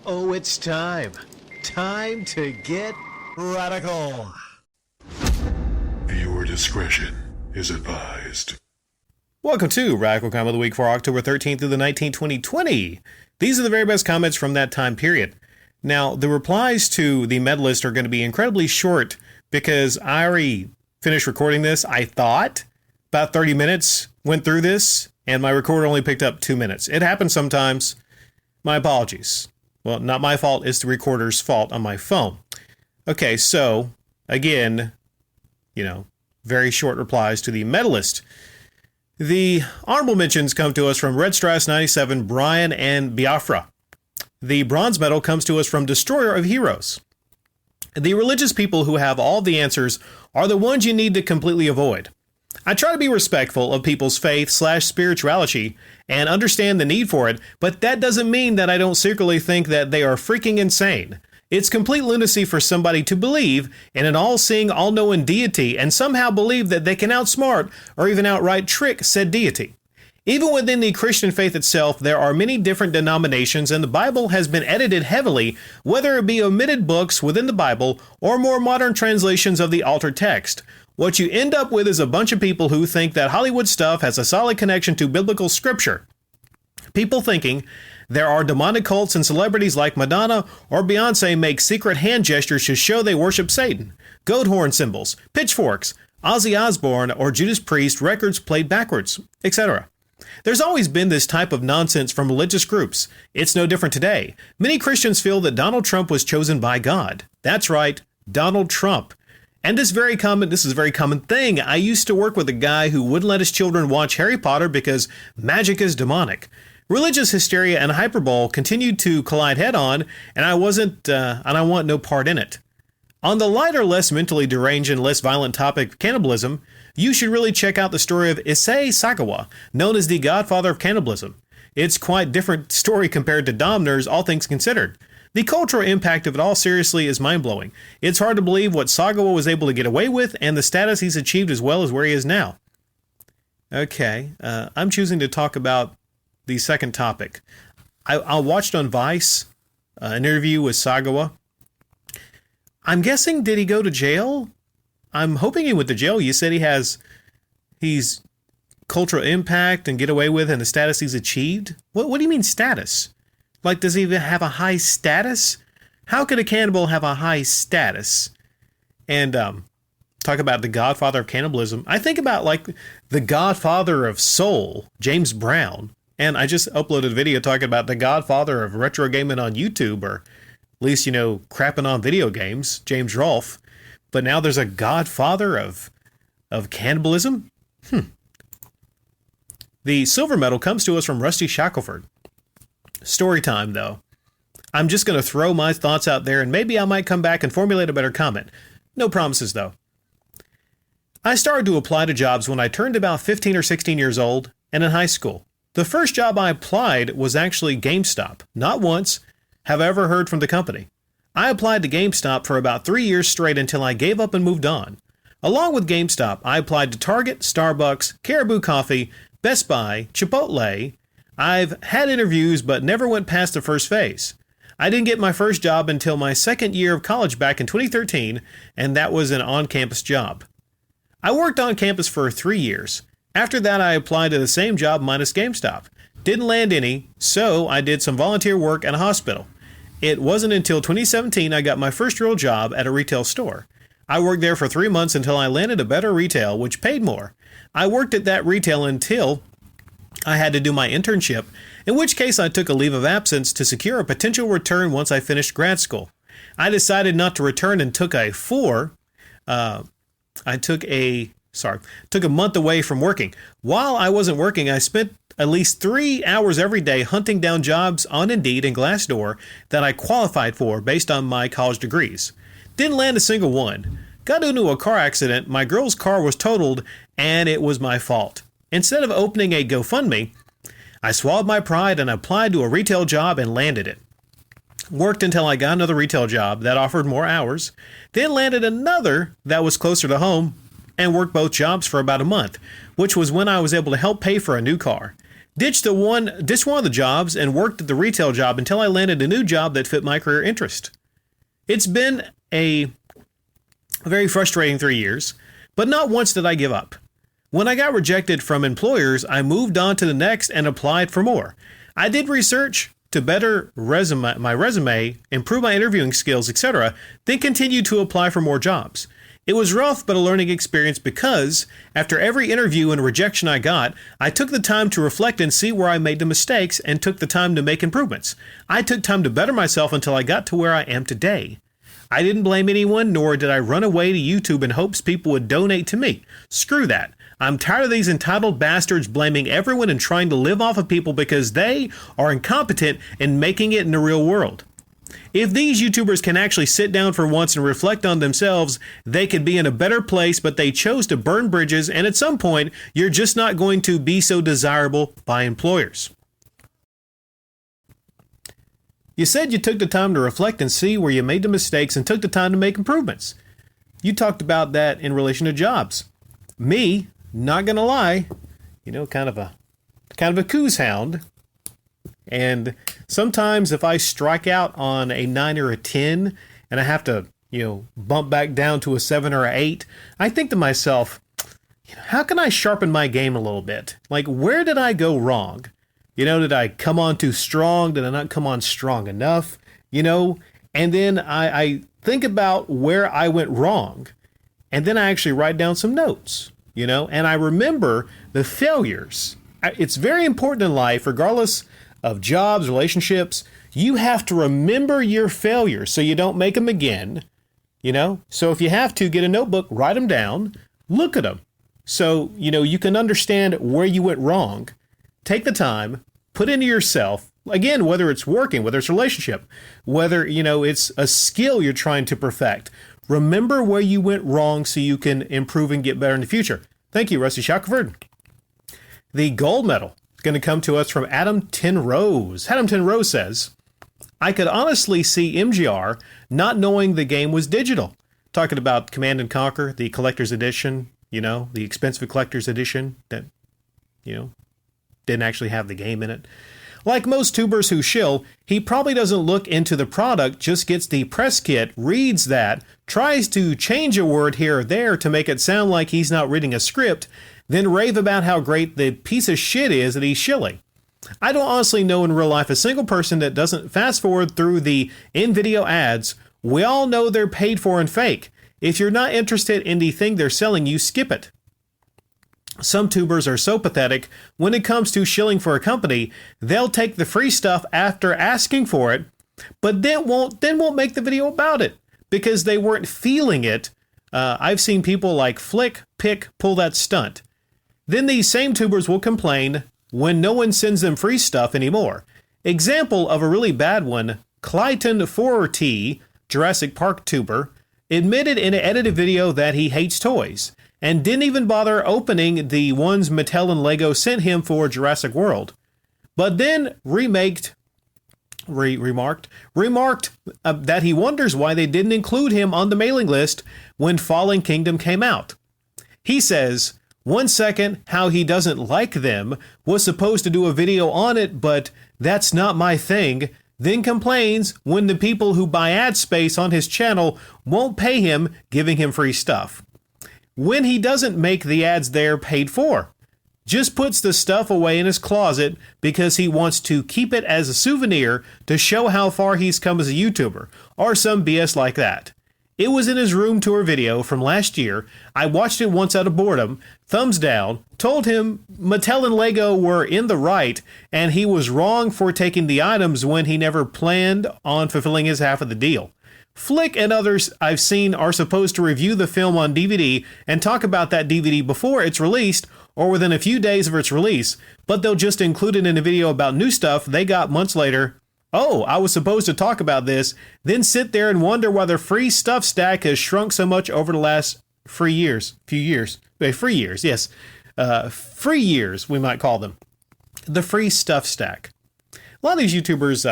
Oh, it's time. Time to get radical. Viewer discretion is advised. Welcome to Radical Comment of the Week for October 13th through the 19th, 2020. These are the very best comments from that time period. Now, the replies to the medalist are going to be incredibly short because I already finished recording this. I thought about 30 minutes, went through this, and my recorder only picked up 2 minutes. It happens sometimes. My apologies. Well, not my fault. It's the recorder's fault on my phone. Okay, so, again, very short replies to the medalist. The honorable mentions come to us from Red Strass 97, Brian, and Biafra. The bronze medal comes to us from Destroyer of Heroes. The religious people who have all the answers are the ones you need to completely avoid. I try to be respectful of people's faith/spirituality and understand the need for it, but that doesn't mean that I don't secretly think that they are freaking insane. It's complete lunacy for somebody to believe in an all-seeing, all-knowing deity and somehow believe that they can outsmart or even outright trick said deity. Even within the Christian faith itself, there are many different denominations, and the Bible has been edited heavily, whether it be omitted books within the Bible or more modern translations of the altered text. What you end up with is a bunch of people who think that Hollywood stuff has a solid connection to biblical scripture. People thinking there are demonic cults and celebrities like Madonna or Beyonce make secret hand gestures to show they worship Satan, goat horn symbols, pitchforks, Ozzy Osbourne or Judas Priest records played backwards, etc. There's always been this type of nonsense from religious groups. It's no different today. Many Christians feel that Donald Trump was chosen by God. That's right, Donald Trump. And this is a very common thing. I used to work with a guy who wouldn't let his children watch Harry Potter because magic is demonic. Religious hysteria and hyperbole continued to collide head-on, and I want no part in it. On the lighter, less mentally deranged and less violent topic of cannibalism, you should really check out the story of Issei Sagawa, known as the godfather of cannibalism. It's quite a different story compared to Domner's, all things considered. The cultural impact of it all seriously is mind-blowing. It's hard to believe what Sagawa was able to get away with and the status he's achieved as well as where he is now. Okay, I'm choosing to talk about the second topic. I watched on Vice an interview with Sagawa. I'm guessing, did he go to jail? I'm hoping he went to jail. You said he's cultural impact and get away with and the status he's achieved? What do you mean status? Like, does he even have a high status? How could a cannibal have a high status? And talk about the godfather of cannibalism. I think about, like, the godfather of soul, James Brown. And I just uploaded a video talking about the godfather of retro gaming on YouTube, or at least, crapping on video games, James Rolfe. But now there's a godfather of cannibalism? The silver medal comes to us from Rusty Shackelford. Story time, though. I'm just going to throw my thoughts out there, and maybe I might come back and formulate a better comment. No promises, though. I started to apply to jobs when I turned about 15 or 16 years old and in high school. The first job I applied was actually GameStop. Not once have I ever heard from the company. I applied to GameStop for about 3 years straight until I gave up and moved on. Along with GameStop, I applied to Target, Starbucks, Caribou Coffee, Best Buy, Chipotle. I've had interviews but never went past the first phase. I didn't get my first job until my second year of college back in 2013, and that was an on-campus job. I worked on campus for 3 years. After that, I applied to the same job minus GameStop. Didn't land any, so I did some volunteer work at a hospital. It wasn't until 2017 I got my first real job at a retail store. I worked there for 3 months until I landed a better retail, which paid more. I worked at that retail until I had to do my internship, in which case I took a leave of absence to secure a potential return once I finished grad school. I decided not to return and took a month away from working. While I wasn't working, I spent at least 3 hours every day hunting down jobs on Indeed and Glassdoor that I qualified for based on my college degrees. Didn't land a single one. Got into a car accident, my girl's car was totaled, and it was my fault. Instead of opening a GoFundMe, I swallowed my pride and applied to a retail job and landed it. Worked until I got another retail job that offered more hours, then landed another that was closer to home, and worked both jobs for about a month, which was when I was able to help pay for a new car. ditched one of the jobs and worked at the retail job until I landed a new job that fit my career interest. It's been a very frustrating 3 years, but not once did I give up. When I got rejected from employers, I moved on to the next and applied for more. I did research to better my resume, improve my interviewing skills, etc., then continued to apply for more jobs. It was rough, but a learning experience because after every interview and rejection I got, I took the time to reflect and see where I made the mistakes and took the time to make improvements. I took time to better myself until I got to where I am today. I didn't blame anyone, nor did I run away to YouTube in hopes people would donate to me. Screw that. I'm tired of these entitled bastards blaming everyone and trying to live off of people because they are incompetent in making it in the real world. If these YouTubers can actually sit down for once and reflect on themselves, they could be in a better place, but they chose to burn bridges, and at some point, you're just not going to be so desirable by employers. You said you took the time to reflect and see where you made the mistakes and took the time to make improvements. You talked about that in relation to jobs. Me, not gonna lie, kind of a coos hound. And sometimes if I strike out on a 9 or a 10 and I have to, bump back down to a 7 or a 8, I think to myself, how can I sharpen my game a little bit? Like, where did I go wrong? Did I come on too strong? Did I not come on strong enough? And then I think about where I went wrong. And then I actually write down some notes, and I remember the failures. It's very important in life, regardless of jobs, relationships. You have to remember your failures so you don't make them again, So if you have to, get a notebook, write them down, look at them. So, you can understand where you went wrong. Take the time, put into yourself, again, whether it's working, whether it's a relationship, whether, it's a skill you're trying to perfect. Remember where you went wrong so you can improve and get better in the future. Thank you, Rusty Shackelford. The gold medal is going to come to us from Adam 10 Rose. Adam 10 Rose says, I could honestly see MGR not knowing the game was digital. Talking about Command and Conquer, the collector's edition, the expensive collector's edition that, didn't actually have the game in it. Like most tubers who shill, he probably doesn't look into the product, just gets the press kit, reads that, tries to change a word here or there to make it sound like he's not reading a script, then rave about how great the piece of shit is that he's shilling. I don't honestly know in real life a single person that doesn't fast forward through the in-video ads. We all know they're paid for and fake. If you're not interested in the thing they're selling you, skip it. Some tubers are so pathetic when it comes to shilling for a company, they'll take the free stuff after asking for it, but then won't make the video about it because they weren't feeling it. I've seen people like Flick Pick pull that stunt. Then these same tubers will complain when no one sends them free stuff anymore. Example of a really bad one, Clayton 4T, Jurassic Park tuber, admitted in an edited video that he hates toys and didn't even bother opening the ones Mattel and Lego sent him for Jurassic World. But then remarked that he wonders why they didn't include him on the mailing list when Fallen Kingdom came out. He says, 1 second, how he doesn't like them, was supposed to do a video on it, but that's not my thing, then complains when the people who buy ad space on his channel won't pay him, giving him free stuff. When he doesn't make the ads there paid for, just puts the stuff away in his closet because he wants to keep it as a souvenir to show how far he's come as a YouTuber, or some BS like that. It was in his room tour video from last year. I watched it once out of boredom, thumbs down, told him Mattel and Lego were in the right, and he was wrong for taking the items when he never planned on fulfilling his half of the deal. Flick and others I've seen are supposed to review the film on DVD and talk about that DVD before it's released or within a few days of its release, but they'll just include it in a video about new stuff they got months later. Oh, I was supposed to talk about this, then sit there and wonder why the free stuff stack has shrunk so much over the last free years, yes. Free years, we might call them. The free stuff stack. A lot of these YouTubers,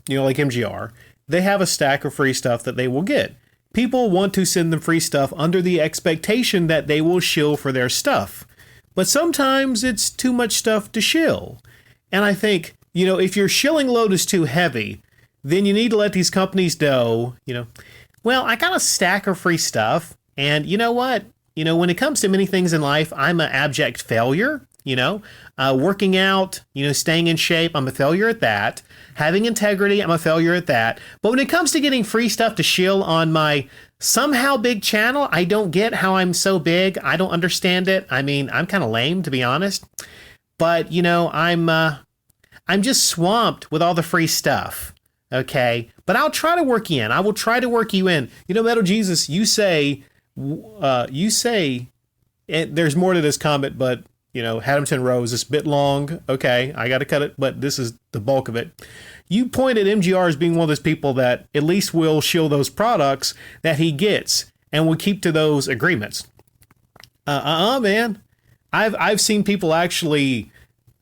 like MGR, they have a stack of free stuff that they will get. People want to send them free stuff under the expectation that they will shill for their stuff. but sometimes it's too much stuff to shill. And I think, if your shilling load is too heavy, then you need to let these companies know, well, I got a stack of free stuff. And you know what? When it comes to many things in life, I'm an abject failure. Working out, staying in shape, I'm a failure at that. Having integrity, I'm a failure at that. But when it comes to getting free stuff to shill on my somehow big channel, I don't get how I'm so big. I don't understand it. I mean, I'm kind of lame, to be honest. But, I'm just swamped with all the free stuff. Okay, but I'll try to work you in. I will try to work you in. Metal Jesus, you say, and there's more to this comment, but, Haddington Row is this bit long. Okay, I got to cut it, but this is the bulk of it. You point at MGR as being one of those people that at least will shill those products that he gets and will keep to those agreements. Man. I've seen people actually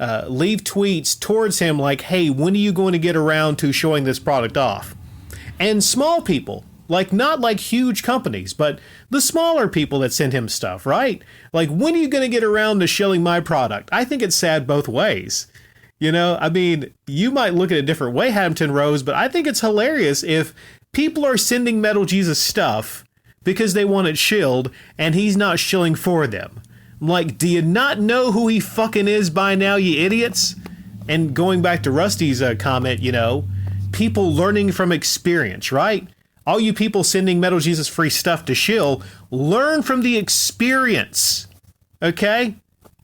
leave tweets towards him like, hey, when are you going to get around to showing this product off? And small people, not like huge companies, but the smaller people that send him stuff, right? Like, when are you going to get around to shilling my product? I think it's sad both ways. You might look at it a different way, Hampton Rose, but I think it's hilarious if people are sending Metal Jesus stuff because they want it shilled and he's not shilling for them. Like, do you not know who he fucking is by now, you idiots? And going back to Rusty's comment, people learning from experience, right? All you people sending Metal Jesus free stuff to shill, learn from the experience, okay?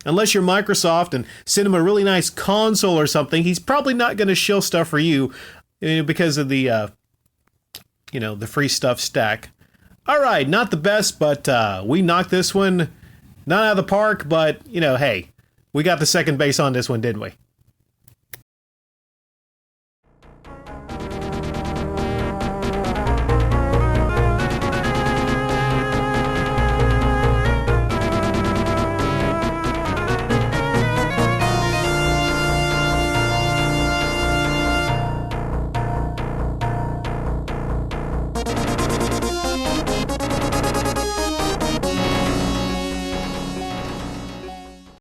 Unless you're Microsoft and send him a really nice console or something, he's probably not going to shill stuff for you because of the, the free stuff stack. All right, not the best, but we knocked this one not out of the park, but, hey, we got the second base on this one, didn't we?